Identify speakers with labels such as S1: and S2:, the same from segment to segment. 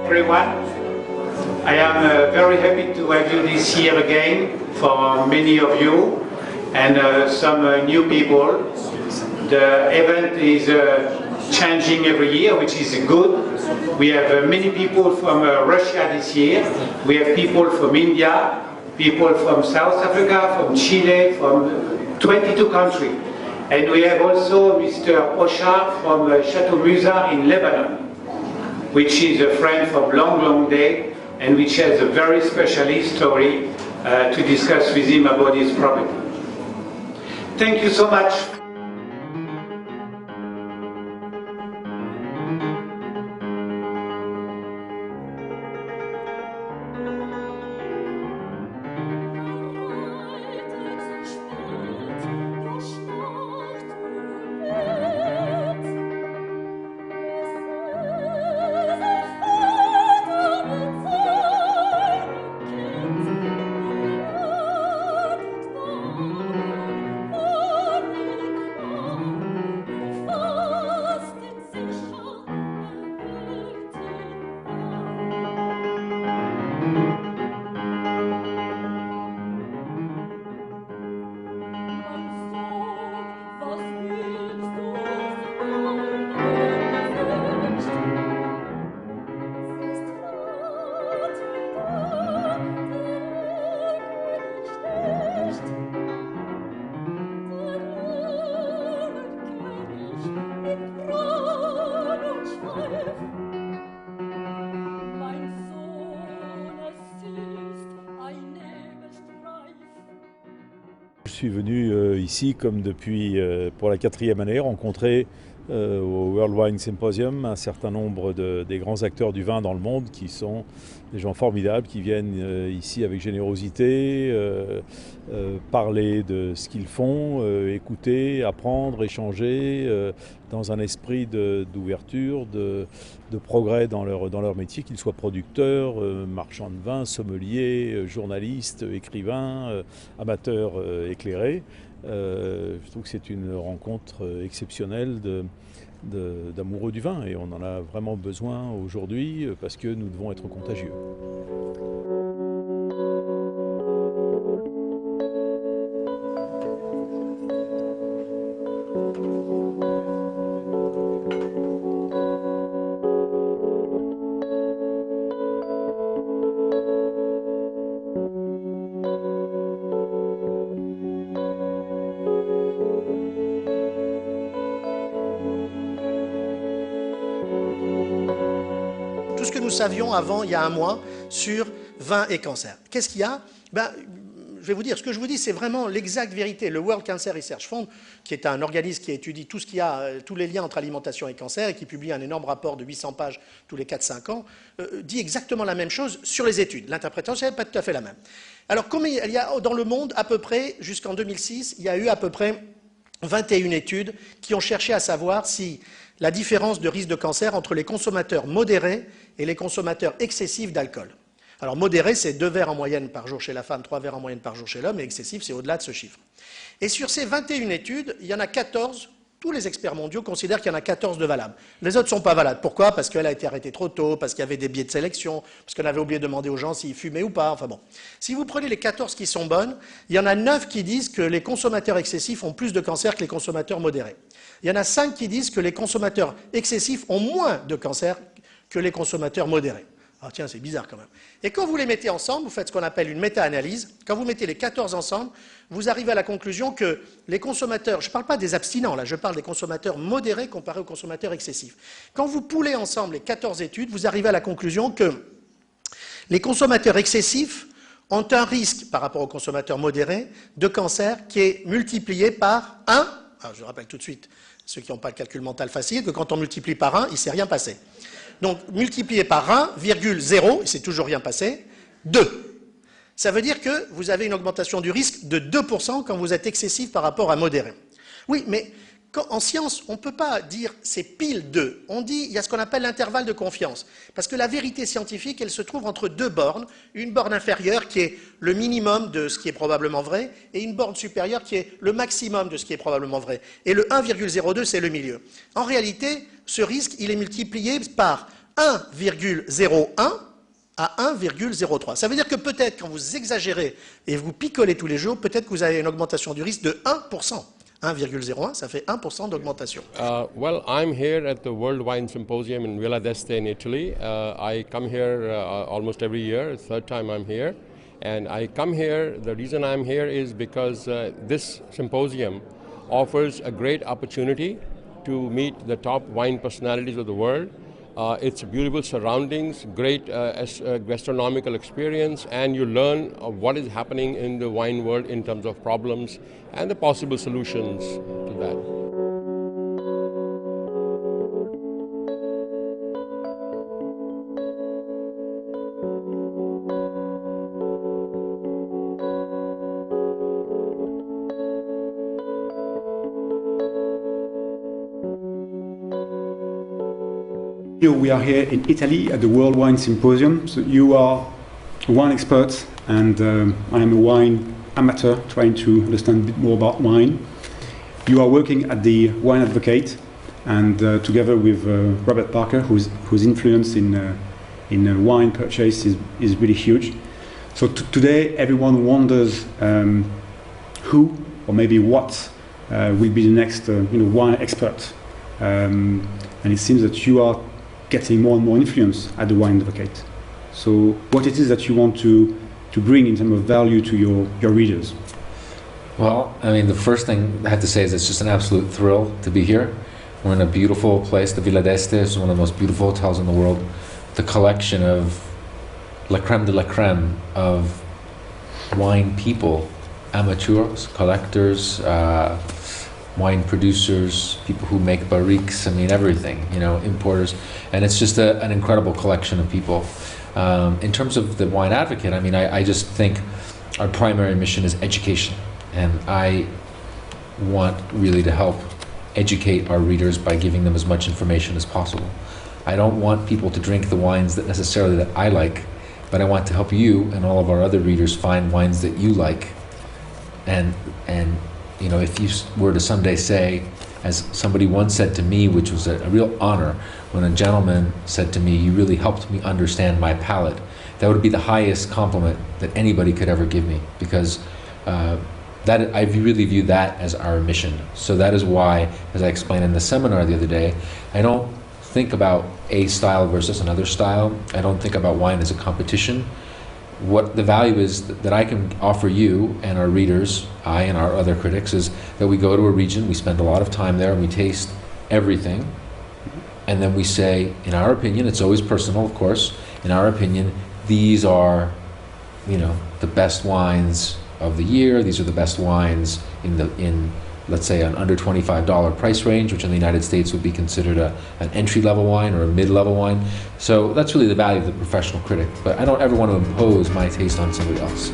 S1: everyone. I am very happy to have you this year again for many of you and some new people. The event is changing every year, which is good. We have many people from Russia this year. We have people from India, people from South Africa, from Chile, from 22 countries. And we have also Mr. Oshar from Chateau Musa in Lebanon, which is a friend from long day, and which has a very special story to discuss with him about his problem. Thank you so much.
S2: Je suis venu ici comme depuis pour la 4e année rencontrer au World Wine Symposium un certain nombre des grands acteurs du vin dans le monde qui sont des gens formidables qui viennent ici avec générosité parler de ce qu'ils font, écouter, apprendre, échanger dans un esprit d'ouverture, de progrès dans leur métier, qu'ils soient producteurs, marchands de vin, sommeliers, journalistes, écrivains, amateurs éclairés. Je trouve que c'est une rencontre exceptionnelle d'amoureux du vin et on en a vraiment besoin aujourd'hui parce que nous devons être contagieux.
S3: Tout ce que nous savions avant, il y a un mois, sur vin et cancer. Qu'est-ce qu'il y a? Je vais vous dire, ce que je vous dis, c'est vraiment l'exacte vérité. Le World Cancer Research Fund, qui est un organisme qui étudie tout ce qu'il y a, tous les liens entre alimentation et cancer, et qui publie un énorme rapport de 800 pages tous les 4-5 ans, dit exactement la même chose sur les études. L'interprétation n'est pas tout à fait la même. Alors, combien il y a dans le monde, à peu près, jusqu'en 2006, il y a eu à peu près 21 études qui ont cherché à savoir si la différence de risque de cancer entre les consommateurs modérés et les consommateurs excessifs d'alcool. Alors modéré, c'est 2 verres en moyenne par jour chez la femme, 3 verres en moyenne par jour chez l'homme, et excessif, c'est au-delà de ce chiffre. Et sur ces 21 études, il y en a 14, tous les experts mondiaux considèrent qu'il y en a 14 de valables. Les autres ne sont pas valables. Pourquoi? Parce qu'elle a été arrêtée trop tôt, parce qu'il y avait des biais de sélection, parce qu'on avait oublié de demander aux gens s'ils fumaient ou pas, enfin bon. Si vous prenez les 14 qui sont bonnes, il y en a 9 qui disent que les consommateurs excessifs ont plus de cancer que les consommateurs modérés. Il y en a 5 qui disent que les consommateurs excessifs ont moins de cancer que les consommateurs modérés. Ah tiens, c'est bizarre quand même. Et quand vous les mettez ensemble, vous faites ce qu'on appelle une méta-analyse. Quand vous mettez les 14 ensemble, vous arrivez à la conclusion que les consommateurs, je ne parle pas des abstinents, là, je parle des consommateurs modérés comparés aux consommateurs excessifs. Quand vous poulez ensemble les 14 études, vous arrivez à la conclusion que les consommateurs excessifs ont un risque, par rapport aux consommateurs modérés, de cancer qui est multiplié par 1. Alors, je rappelle tout de suite, ceux qui n'ont pas le calcul mental facile, que quand on multiplie par 1, il ne s'est rien passé. Donc, multiplié par 1,0, il ne s'est toujours rien passé, 2. Ça veut dire que vous avez une augmentation du risque de 2% quand vous êtes excessif par rapport à modéré. Oui, mais en science, on ne peut pas dire c'est pile 2. On dit, il y a ce qu'on appelle l'intervalle de confiance. Parce que la vérité scientifique, elle se trouve entre 2 bornes. Une borne inférieure qui est le minimum de ce qui est probablement vrai, et une borne supérieure qui est le maximum de ce qui est probablement vrai. Et le 1,02, c'est le milieu. En réalité, ce risque, il est multiplié par 1,01 à 1,03. Ça veut dire que peut-être quand vous exagérez et vous picolez tous les jours, peut-être que vous avez une augmentation du risque de 1%. 1,01, ça fait 1% d'augmentation.
S4: Well, I'm here at the World Wine Symposium in Villa d'Este in Italy. I come here almost every year. It's the third time I'm here. And I come here, the reason I'm here is because this symposium offers a great opportunity to meet the top wine personalities of the world. It's beautiful surroundings, great gastronomical experience, and you learn what is happening in the wine world in terms of problems and the possible solutions to that.
S5: We are here in Italy at the World Wine Symposium. So you are a wine expert and I am a wine amateur trying to understand a bit more about wine. You are working at the Wine Advocate and together with Robert Parker, whose influence in wine purchase is really huge. So today everyone wonders who or maybe what will be the next wine expert. And it seems that you are getting more and more influence at the Wine Advocate. So what it is that you want to bring in terms of value to your readers?
S6: Well, I mean, the first thing I have to say is it's just an absolute thrill to be here. We're in a beautiful place. The Villa d'Este is one of the most beautiful hotels in the world. The collection of la creme de la creme of wine people, amateurs, collectors, wine producers, people who make barriques, I mean everything, importers, and it's just an incredible collection of people. In terms of the Wine Advocate, I mean, I just think our primary mission is education, and I want really to help educate our readers by giving them as much information as possible. I don't want people to drink the wines that I like, but I want to help you and all of our other readers find wines that you like, and if you were to someday say, as somebody once said to me, which was a real honor, when a gentleman said to me, "You really helped me understand my palate," that would be the highest compliment that anybody could ever give me, because I really view that as our mission. So that is why, as I explained in the seminar the other day, I don't think about a style versus another style. I don't think about wine as a competition. What the value is that I can offer you and our readers, I and our other critics, is that we go to a region, we spend a lot of time there, and we taste everything, and then we say, in our opinion, it's always personal, of course, in our opinion, these are, the best wines of the year, these are the best wines in let's say an under $25 price range, which in the United States would be considered an entry-level wine or a mid-level wine. So that's really the value of the professional critic. But I don't ever want to impose my taste on somebody else.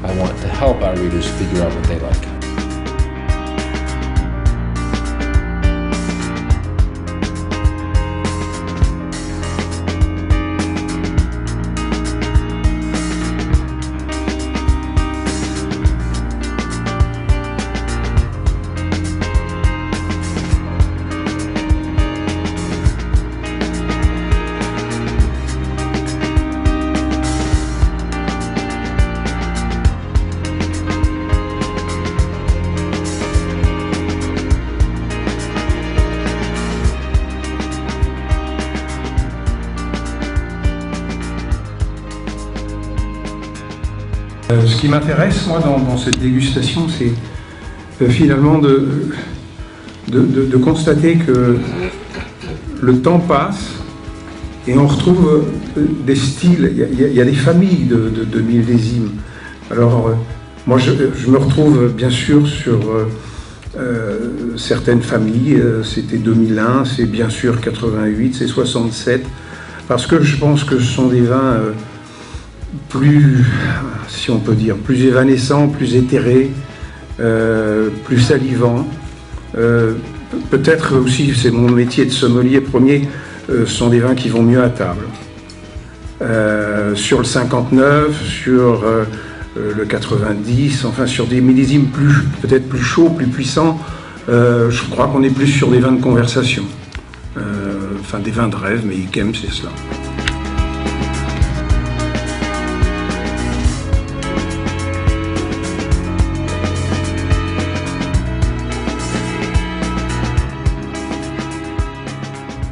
S6: I want to help our readers figure out what they like.
S7: Ce qui m'intéresse, moi, dans cette dégustation, c'est finalement de constater que le temps passe et on retrouve des styles, il y a des familles de millésimes. Alors, moi, je me retrouve bien sûr sur certaines familles, c'était 2001, c'est bien sûr 88, c'est 67, parce que je pense que ce sont des vins plus, si on peut dire, plus évanescents, plus éthérés, plus salivants. Peut-être aussi, c'est mon métier de sommelier premier, sont des vins qui vont mieux à table. Sur le 59, sur le 90, enfin sur des millésimes peut-être plus chauds, plus puissants, je crois qu'on est plus sur des vins de conversation. enfin des vins de rêve, mais Yquem c'est cela.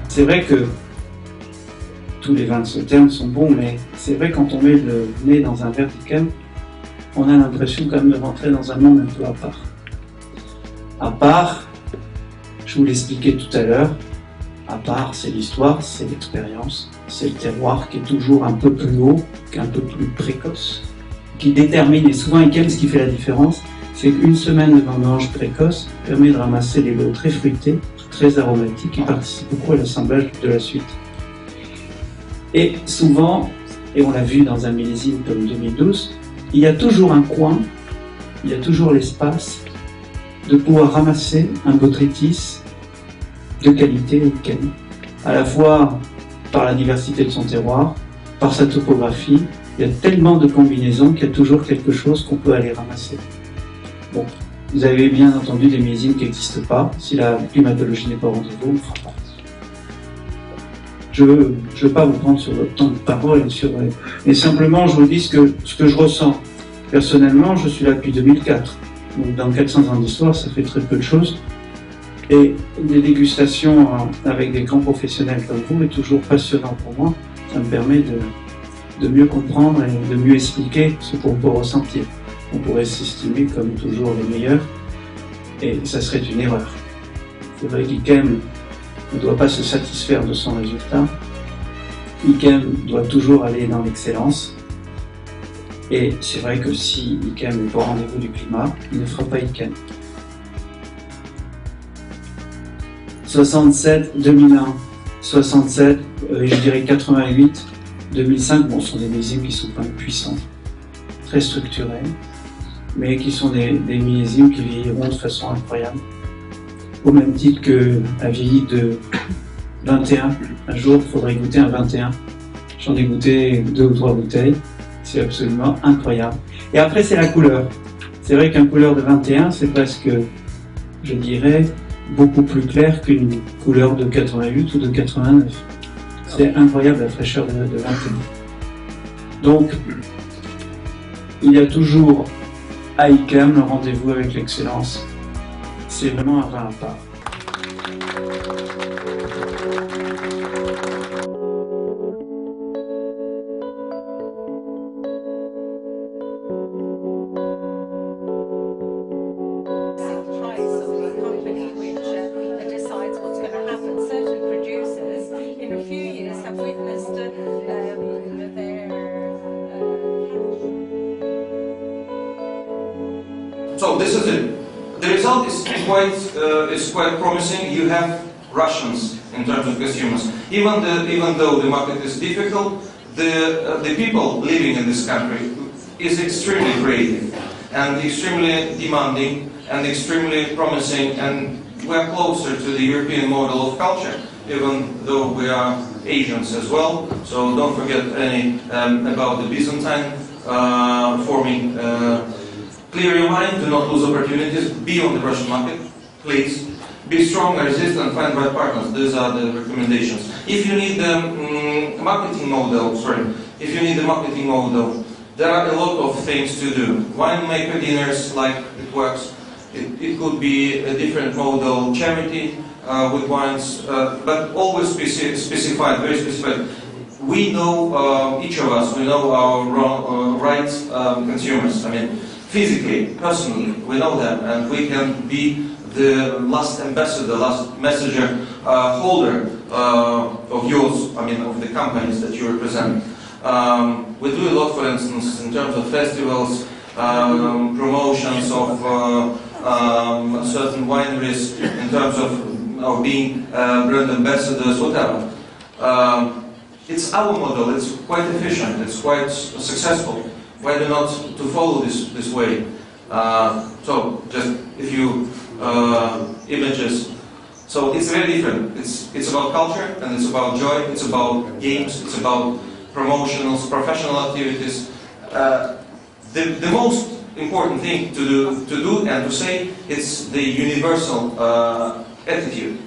S8: C'est vrai que tous les vins de Sauternes sont bons, mais c'est vrai quand on met le nez dans un verre d'Yquem, on a l'impression quand même de rentrer dans un monde un peu à part. À part, je vous l'expliquais tout à l'heure, à part c'est l'histoire, c'est l'expérience, c'est le terroir qui est toujours un peu plus haut, qui est un peu plus précoce, qui détermine, et souvent Yquem, ce qui fait la différence, c'est qu'une semaine de vendange précoce permet de ramasser des lots très fruités, très aromatiques, qui participent beaucoup à l'assemblage de la suite. Et souvent, et on l'a vu dans un millésime comme 2012, il y a toujours un coin, il y a toujours l'espace de pouvoir ramasser un botrytis de qualité Yquem, à la fois par la diversité de son terroir, par sa topographie. Il y a tellement de combinaisons qu'il y a toujours quelque chose qu'on peut aller ramasser. Bon, vous avez bien entendu des millésimes qui n'existent pas. Si la climatologie n'est pas au rendez-vous, on ne fera pas. Je veux pas vous prendre sur votre temps de parole, mais simplement je vous dis ce que je ressens. Personnellement, je suis là depuis 2004. Donc dans 400 ans d'histoire, ça fait très peu de choses. Et des dégustations avec des grands professionnels comme vous est toujours passionnant pour moi. Ça me permet de mieux comprendre et de mieux expliquer ce qu'on peut ressentir. On pourrait s'estimer comme toujours les meilleurs, et ça serait une erreur. C'est vrai qu'Yquem ne doit pas se satisfaire de son résultat. Yquem doit toujours aller dans l'excellence. Et c'est vrai que si Yquem n'est pas au rendez-vous du climat, il ne fera pas Yquem. 67, 2001, 67, je dirais 88, 2005, bon, ce sont des millésimes qui sont pas puissants, très structurés, mais qui sont des millésimes qui vieilliront de façon incroyable. Au même titre que la vieillie de 21. Un jour, il faudrait goûter un 21. J'en ai goûté 2 ou 3 bouteilles. C'est absolument incroyable. Et après, c'est la couleur. C'est vrai qu'un couleur de 21, c'est presque, je dirais, beaucoup plus clair qu'une couleur de 88 ou de 89. C'est incroyable la fraîcheur de 21. Donc, il y a toujours à Yquem le rendez-vous avec l'excellence. C'est vraiment un vin à part.
S9: So this is it. The result is quite promising. You have Russians in terms of consumers. Even though the market is difficult, the people living in this country is extremely creative and extremely demanding and extremely promising, and we are closer to the European model of culture, even though we are Asians as well. So don't forget about the Byzantine forming. Clear your mind, do not lose opportunities, be on the Russian market, please. Be strong, resist, and find right partners. These are the recommendations. If you need the marketing model, there are a lot of things to do. Winemaker dinners, like it works. It could be a different model, charity with wines, but always specified, very specified. We know, each of us, we know our right consumers. I mean, physically, personally, we know them, and we can be the last ambassador, last messenger, holder of yours, I mean, of the companies that you represent. We do a lot, for instance, in terms of festivals, promotions of certain wineries, in terms of being brand ambassadors, whatever. It's our model, it's quite efficient, it's quite successful. Why not to follow this way? So just a few images. So it's very different. It's about culture, and it's about joy. It's about games. It's about promotionals, professional activities. The most important thing to do and to say is the universal attitude.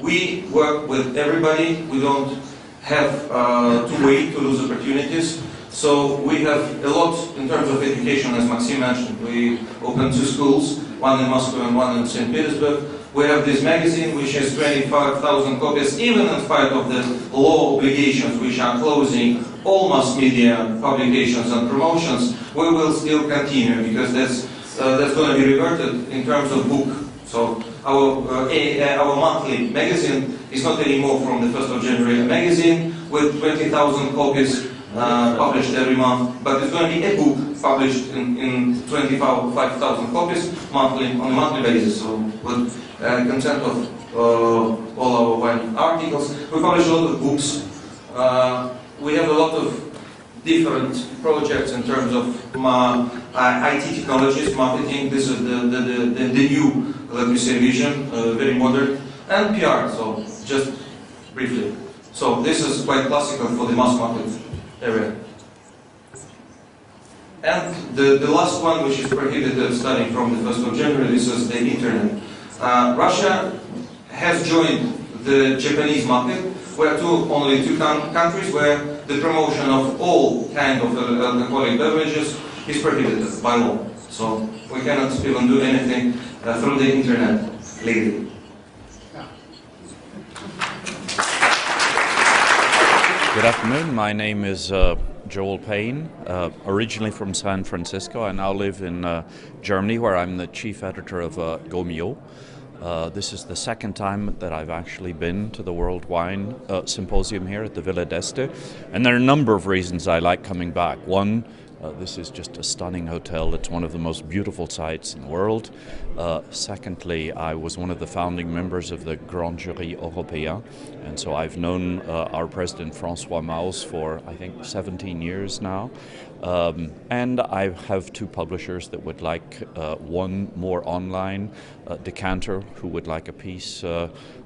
S9: We work with everybody. We don't have to wait to lose opportunities. So we have a lot in terms of education, as Maxime mentioned. We opened 2 schools, one in Moscow and one in St. Petersburg. We have this magazine which has 25,000 copies, even in spite of the law obligations which are closing all mass media publications and promotions. We will still continue because that's going to be reverted in terms of book. So our monthly magazine is not anymore from the 1st of January a magazine with 20,000 copies published every month, but it's going to be a book published in 25,000 copies monthly on a monthly basis. So with consent of all our wine articles, we publish a lot of books. We have a lot of different projects in terms of IT technologies, marketing. This is the new, let me say, vision, very modern, and PR. So just briefly. So this is quite classical for the mass market area. And the last one, which is prohibited starting from the 1st of January, this is the internet. Russia has joined the Japanese market, where only two countries where the promotion of all kind of alcoholic beverages is prohibited by law. So we cannot even do anything through the internet legally.
S10: Good afternoon, my name is Joel Payne, originally from San Francisco. I now live in Germany, where I'm the chief editor of Gaumio. This is the second time that I've actually been to the World Wine Symposium here at the Villa d'Este, and there are a number of reasons I like coming back. One, this is just a stunning hotel. It's one of the most beautiful sites in the world. Secondly, I was one of the founding members of the Grand Jury Européen, and so I've known our president François Maus for, I think, 17 years now. And I have two publishers that would like one more online, Decanter, who would like a piece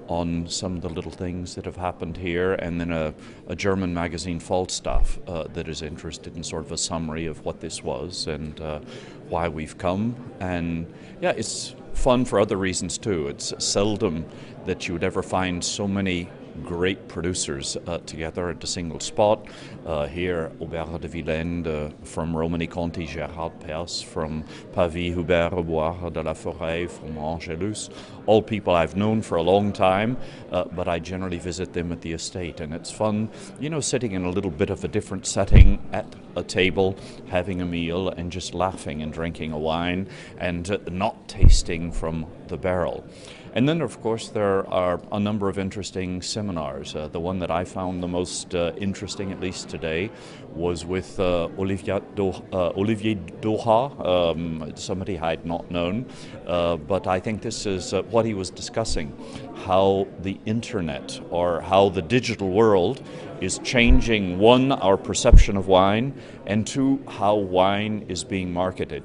S10: on some of the little things that have happened here, and then a German magazine, Falstaff, that is interested in sort of a summary of what this was and why we've come. And yeah, it's fun for other reasons too. It's seldom that you would ever find so many great producers together at a single spot. Here, Aubert de Villaine from Romanée Conti, Gérard Perse from Pavie, Hubert Rebois de la Forêt from Angelus, all people I've known for a long time, but I generally visit them at the estate, and it's fun, you know, sitting in a little bit of a different setting at a table, having a meal and just laughing and drinking a wine and not tasting from the barrel. And then, of course, there are a number of interesting seminars. The one that I found the most interesting, at least today, was with Olivier Doha, somebody I had not known. But I think this is what he was discussing, how the internet or how the digital world is changing, one, our perception of wine, and two, how wine is being marketed.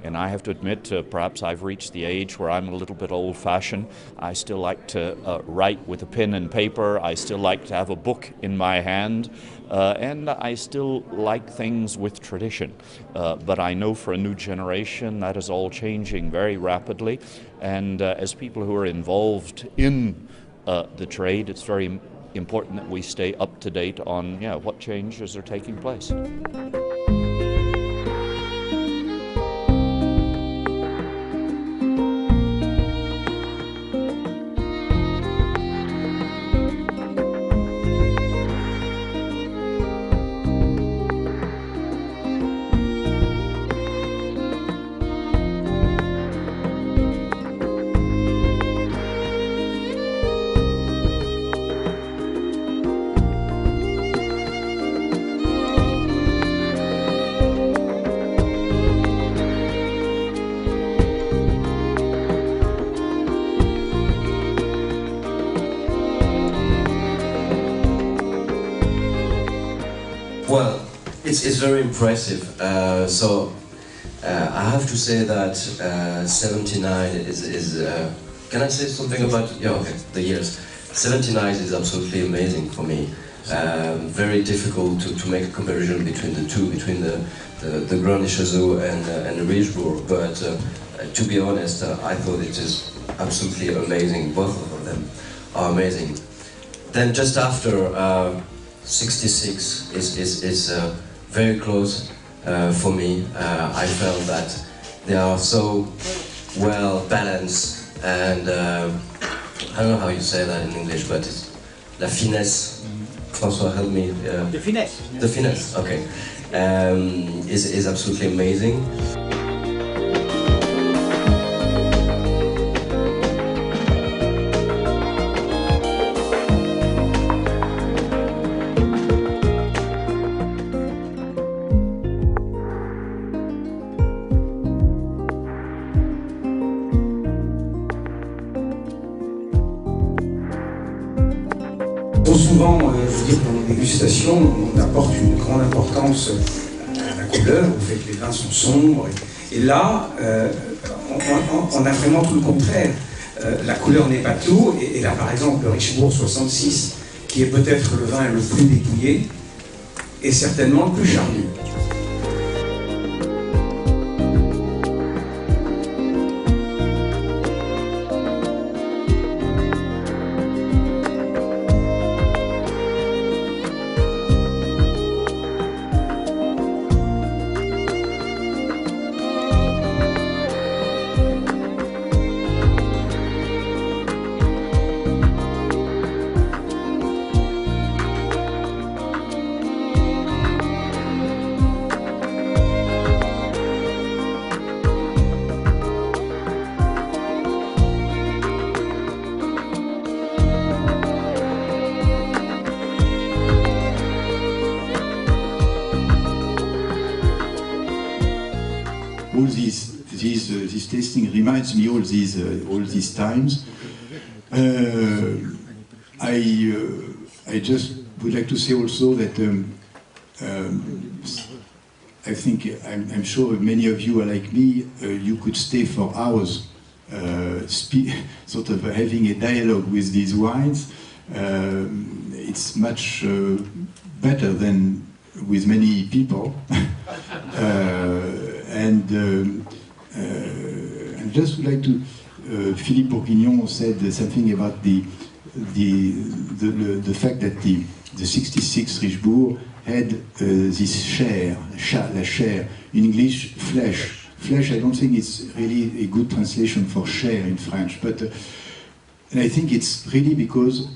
S10: And I have to admit, perhaps I've reached the age where I'm a little bit old-fashioned. I still like to write with a pen and paper. I still like to have a book in my hand. And I still like things with tradition. But I know for a new generation that is all changing very rapidly. And as people who are involved in the trade, it's very important that we stay up to date on what changes are taking place.
S11: Well, it's very impressive. I have to say that 79 is can I say something about the years? 79 is absolutely amazing for me. Very difficult to make a comparison between the two, between the Grand Chazot and the Richebourg. But to be honest, I thought it is absolutely amazing, both of them. are amazing. Then just after, 66 is very close for me. I felt that they are so well balanced and I don't know how you say that in English, but it's la finesse. François, help me.
S1: The finesse.
S11: The finesse, okay. Is absolutely amazing.
S7: Trop souvent, je veux dire, dans les dégustations, on apporte une grande importance à la couleur, au fait que les vins sont sombres. Et là, on a vraiment tout le contraire. La couleur n'est pas tout. Et là, par exemple, le Richebourg 66, qui est peut-être le vin le plus dépouillé, est certainement le plus charnu.
S12: All this tasting reminds me all these times. I just would like to say also that I think I'm sure many of you are like me. You could stay for hours, sort of having a dialogue with these wines. It's much better than with many people. And just would like to, Philippe Bourguignon said something about the fact that the 66 Richebourg had this chair, la chair, in English, flesh. Flesh, I don't think it's really a good translation for chair in French, but and I think it's really because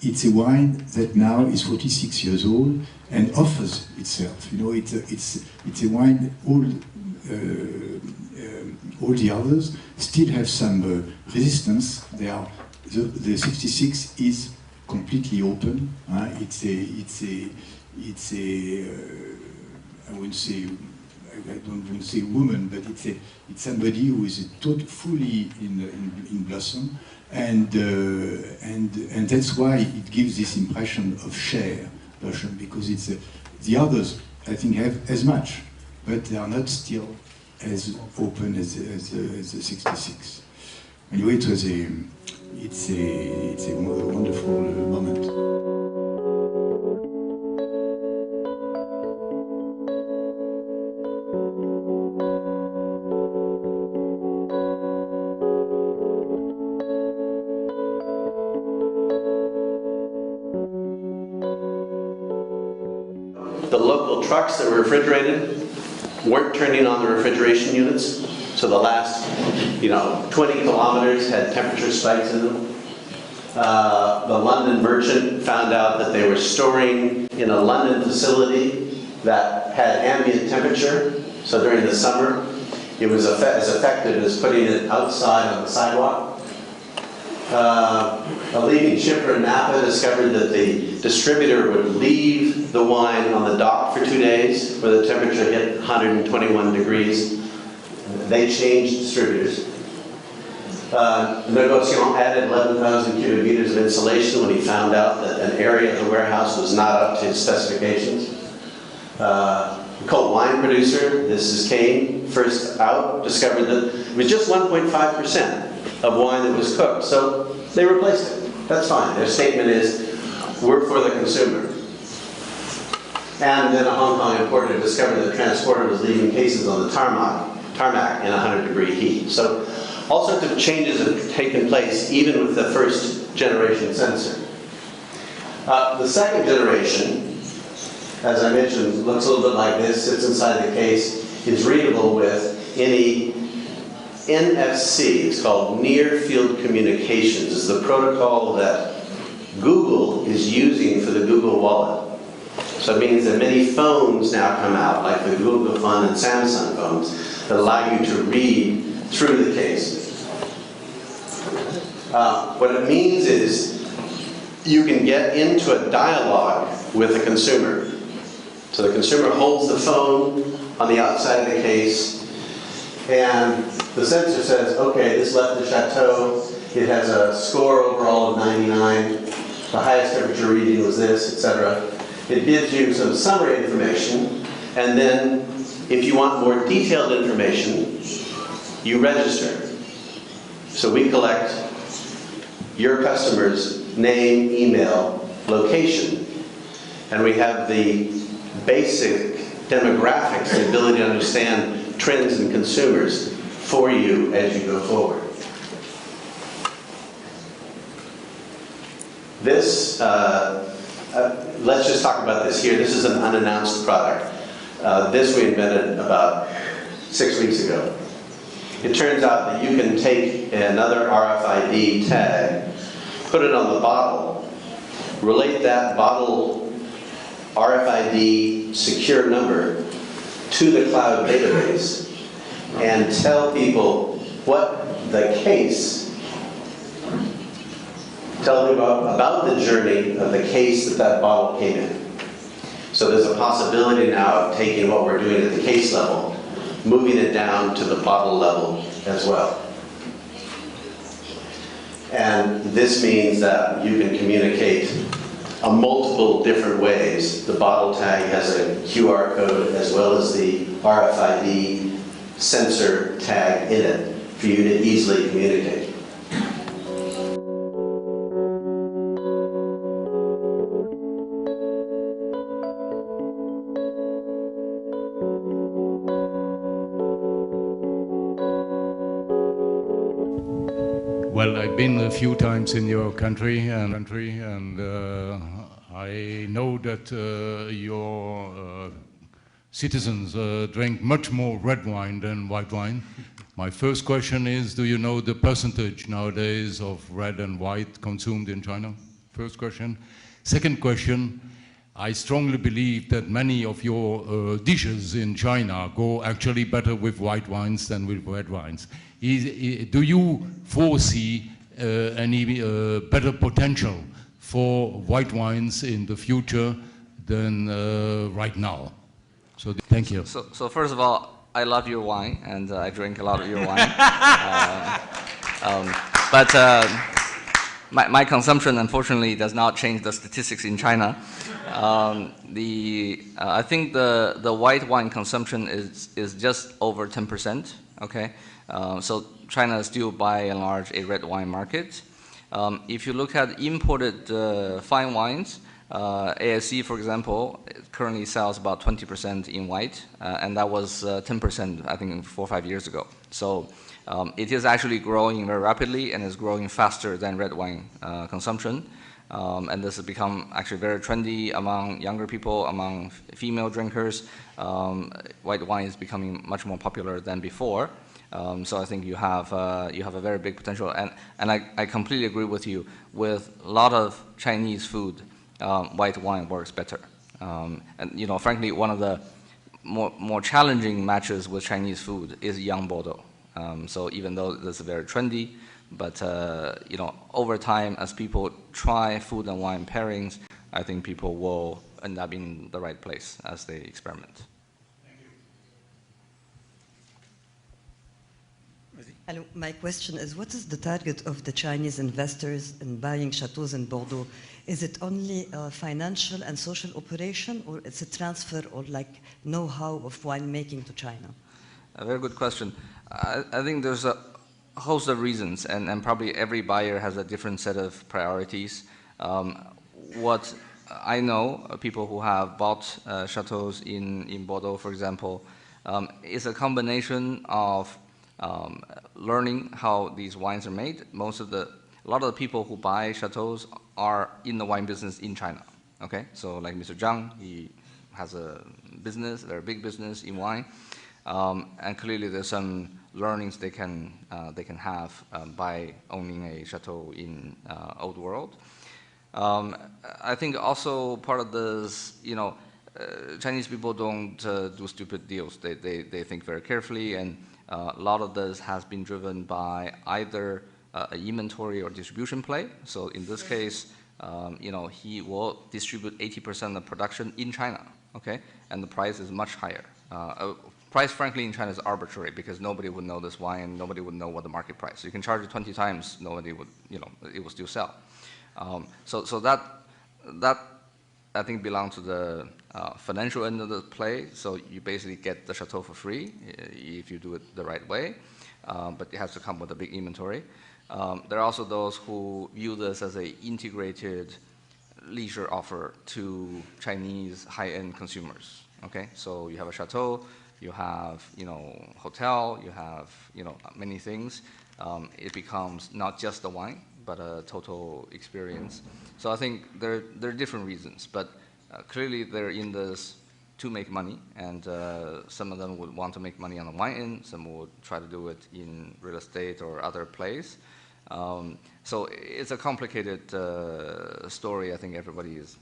S12: it's a wine that now is 46 years old and offers itself. You know, it's a wine. All the others still have some resistance. They are the 66 is completely open. It's a I wouldn't say. I don't want to say woman, but it's somebody who is fully in blossom, and that's why it gives this impression of share blossom, because it's the others I think have as much, but they are not still as open as the 66. Anyway, it's a wonderful moment.
S13: The local trucks that were refrigerated weren't turning on the refrigeration units, so the last, 20 kilometers had temperature spikes in them. The London merchant found out that they were storing in a London facility that had ambient temperature, so during the summer it was as effective as putting it outside on the sidewalk. A leading shipper in Napa discovered that the distributor would leave the wine on the dock for 2 days where the temperature hit 121 degrees. They changed distributors. Negociant added 11,000 cubic meters of insulation when he found out that an area of the warehouse was not up to his specifications. Colt wine producer, this is Kane, first out, discovered that it was just 1.5% of wine that was cooked, so they replaced it. That's fine. Their statement is, we're for the consumer. And then a Hong Kong importer discovered that the transporter was leaving cases on the tarmac in 100-degree heat. So all sorts of changes have taken place even with the first generation sensor. The second generation, as I mentioned, looks a little bit like this, sits inside the case, is readable with any NFC. It's called Near Field Communications. It's the protocol that Google is using for the Google Wallet. So it means that many phones now come out, like the Google phone and Samsung phones, that allow you to read through the case. What it means is you can get into a dialogue with the consumer. So the consumer holds the phone on the outside of the case, and the sensor says, okay, this left the Chateau. It has a score overall of 99. The highest temperature reading was this, etc. It gives you some summary information, and then if you want more detailed information, you register. So we collect your customer's name, email, location, and we have the basic demographics, the ability to understand trends in consumers for you as you go forward. This, let's just talk about this here. This is an unannounced product. This we invented about 6 weeks ago. It turns out that you can take another RFID tag, put it on the bottle, relate that bottle RFID secure number to the cloud database, and tell people what the case, tell them about the journey of the case that bottle came in. So there's a possibility now of taking what we're doing at the case level, moving it down to the bottle level as well. And this means that you can communicate multiple different ways. The bottle tag has a QR code as well as the RFID sensor tag in it for you to easily communicate.
S14: Well, I've been a few times in your country, and I know that your citizens drink much more red wine than white wine. My first question is, do you know the percentage nowadays of red and white consumed in China? First question. Second question, I strongly believe that many of your dishes in China go actually better with white wines than with red wines. Do you foresee any better potential for white wines in the future than right now? So thank you.
S15: So first of all, I love your wine, and I drink a lot of your wine. But my consumption, unfortunately, does not change the statistics in China. I think the white wine consumption is just over 10%. Okay. So China is still by and large a red wine market. If you look at imported fine wines, ASC, for example, currently sells about 20% in white, and that was 10%, I think, 4 or 5 years ago. So it is actually growing very rapidly and is growing faster than red wine consumption. And this has become actually very trendy among younger people, among female drinkers. White wine is becoming much more popular than before. So I think you have a very big potential, and I completely agree with you. With a lot of Chinese food, white wine works better. And frankly, one of the more challenging matches with Chinese food is young Bordeaux. So even though this is very trendy, but over time, as people try food and wine pairings, I think people will end up in the right place as they experiment.
S16: Hello, my question is, what is the target of the Chinese investors in buying chateaux in Bordeaux? Is it only a financial and social operation, or it's a transfer or like know-how of winemaking to China?
S15: A very good question. I think there's a host of reasons, and probably every buyer has a different set of priorities. What I know, people who have bought chateaus in Bordeaux, for example, is a combination of learning how these wines are made. A a lot of the people who buy chateaus are in the wine business in China. Okay, so like Mr. Zhang, he has a business, they're a big business in wine, and clearly there's some learnings they can have by owning a chateau in Old World. I think also part of this, Chinese people don't do stupid deals. They think very carefully, and a lot of this has been driven by either an inventory or distribution play. So in this case, he will distribute 80% of production in China, okay? And the price is much higher. Price, frankly, in China is arbitrary because nobody would know this wine and nobody would know what the market price. You can charge it 20 times, nobody would, it will still sell. So that I think belongs to the financial end of the play. So you basically get the chateau for free if you do it the right way, but it has to come with a big inventory. There are also those who view this as an integrated leisure offer to Chinese high-end consumers. Okay, so you have a chateau, you have hotel, you have many things. It becomes not just the wine, but a total experience. So I think there are different reasons, but clearly they're in this to make money, and some of them would want to make money on the wine end, some would try to do it in real estate or other place. So it's a complicated story. I think everybody is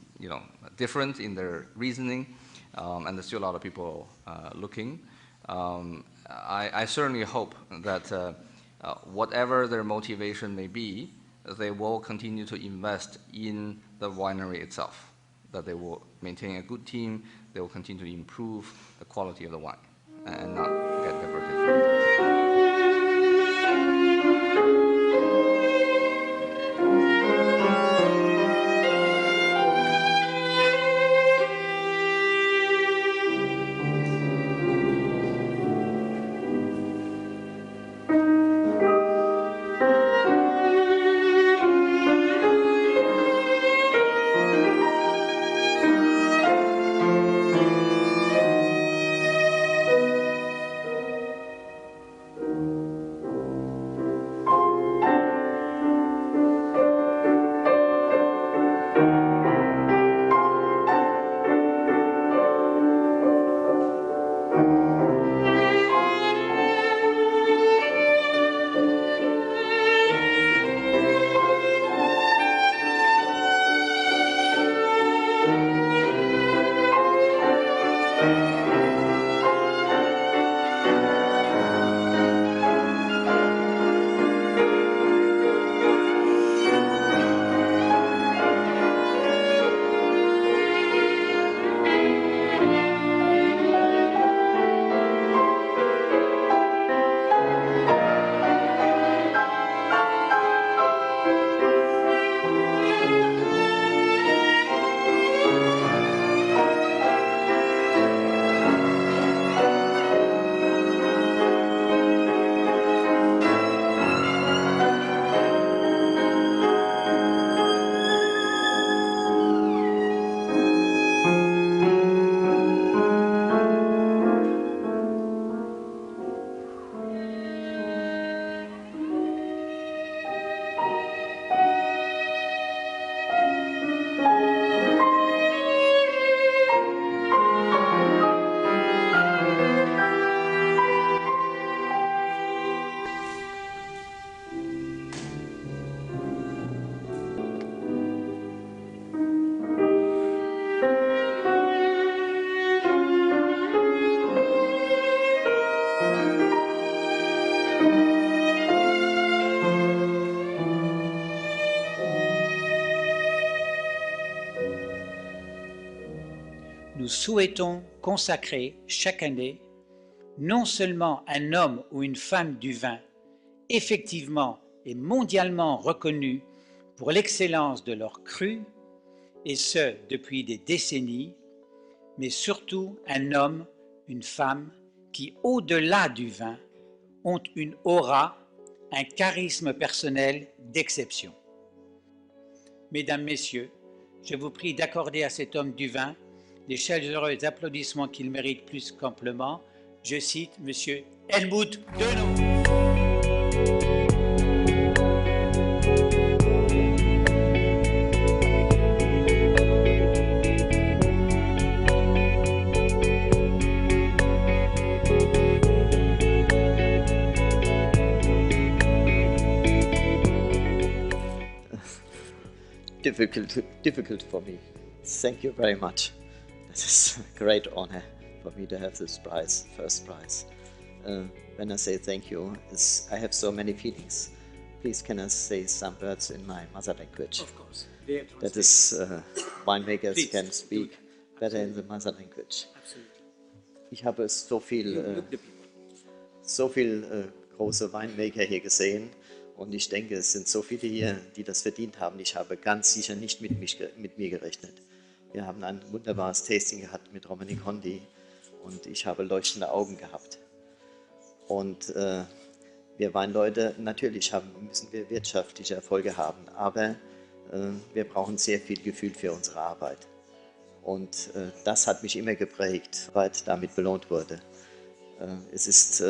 S15: different in their reasoning, and there's still a lot of people looking. I certainly hope that whatever their motivation may be, they will continue to invest in the winery itself, that they will maintain a good team, they will continue to improve the quality of the wine and not get diverted from it.
S17: Nous souhaitons consacrer chaque année non seulement un homme ou une femme du vin effectivement et mondialement reconnus pour l'excellence de leur cru, et ce depuis des décennies, mais surtout un homme, une femme qui, au-delà du vin, ont une aura, un charisme personnel d'exception. Mesdames, Messieurs, je vous prie d'accorder à cet homme du vin les chaleureux applaudissements qu'il mérite plus qu'amplement. Je cite M. Helmut Dönhoff.
S18: difficult for me. Thank you very much. It is a great honor for me to have this prize, first prize. When I say thank you, I have so many feelings. Please can I say some words in my mother language?
S3: Of course.
S18: That is, winemakers can speak better in the mother language.
S3: Absolutely.
S18: Ich habe so viel große Winemaker hier gesehen und ich denke, es sind so viele hier, die das verdient haben. Ich habe ganz sicher nicht mit mir gerechnet. Wir haben ein wunderbares Tasting gehabt mit Romanée Conti und ich habe leuchtende Augen gehabt. Und wir Weinleute, natürlich müssen wir wirtschaftliche Erfolge haben, aber wir brauchen sehr viel Gefühl für unsere Arbeit. Und das hat mich immer geprägt, weil damit belohnt wurde. Es ist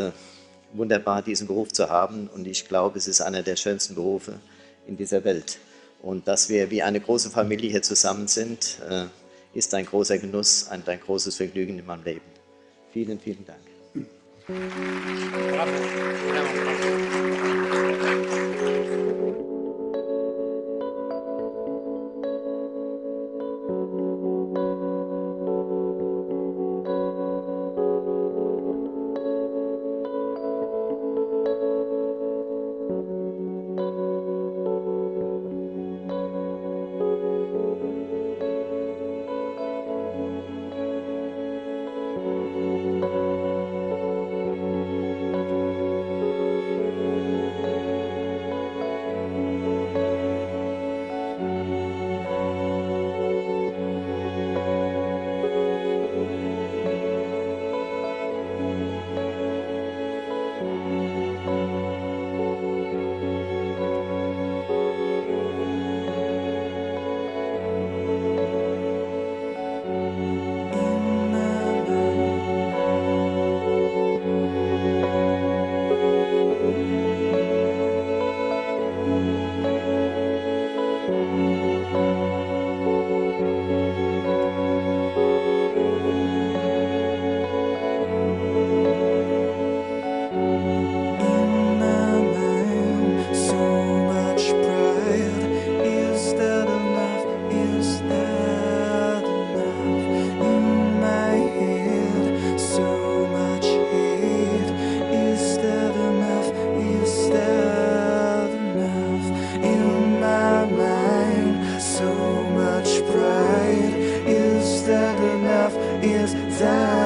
S18: wunderbar, diesen Beruf zu haben und ich glaube, es ist einer der schönsten Berufe in dieser Welt. Und dass wir wie eine große Familie hier zusammen sind, ist ein großer Genuss und ein großes Vergnügen in meinem Leben. Vielen, vielen Dank.
S3: Bravo.
S19: Is that